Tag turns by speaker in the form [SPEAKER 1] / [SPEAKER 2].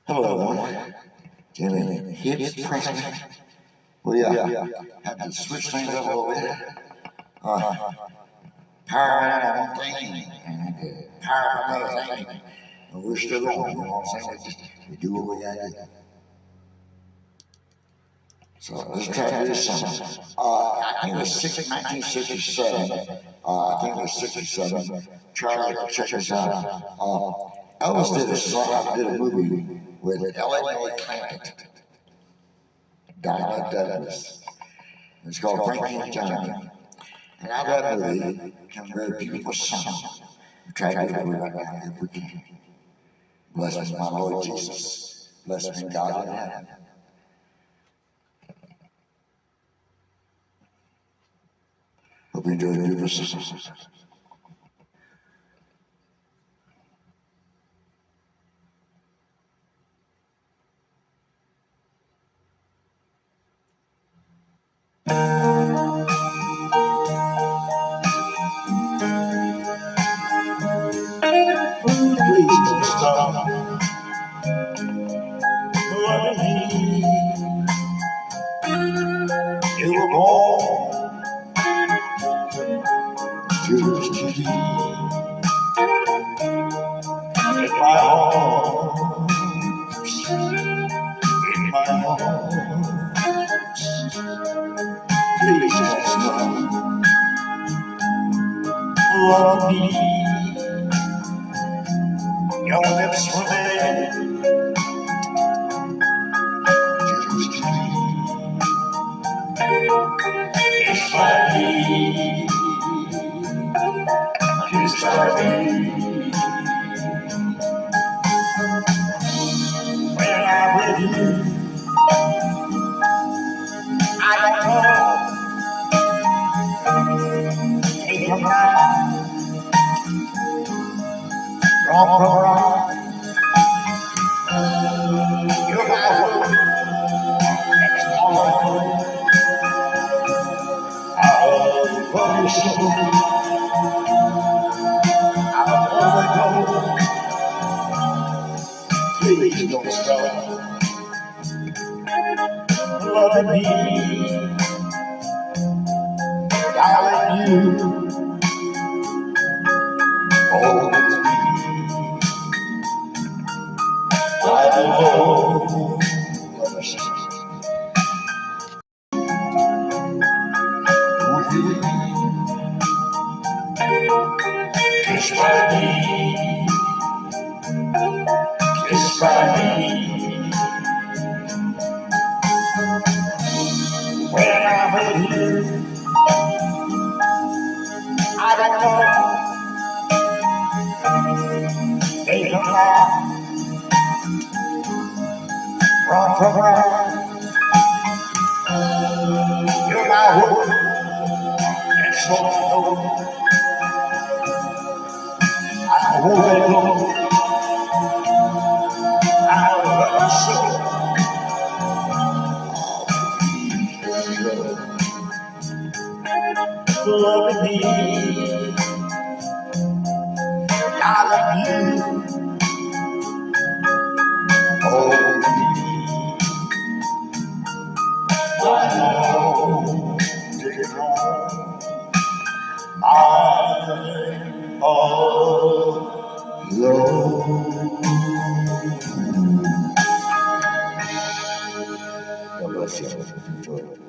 [SPEAKER 1] Hello, everyone. Jimmy, hips pressing. We have to switch things up a little bit. Uh, Power around on one thing and power on another thing. And we're still going, you know what I'm saying? We do what we gotta do. So let's try to do something. I think it was 1967. I think it was 67. Charlie, check this out. Elvis did a movie with L.A. Clampett, Donald Douglas. It's called Frankie and Johnny. And out of that movie comes a very beautiful song. We try to do it right now if we can. Bless me, my Lord Jesus. Bless me, God in heaven. Hope you enjoy the beautiful song. Please don't stop loving me. You were born to cheat in my arms, in my arms. Please don't stop loving me. Your lips were there to cheat. It's by me. It's by me. When I'm with you, I don't know. Take a ride, walk around. You're my world, that's all I know. I'll love you so. I'll always go. Please don't stop loving me. Darling, you always be. I know kiss by me, kiss by me. When I'm with you, I don't know. They come out, run from around. You're my hope, and so I know. I won't let go. I love you so. Loving me, darling, you always be. I know it's wrong. I alone. God bless you. Enjoy.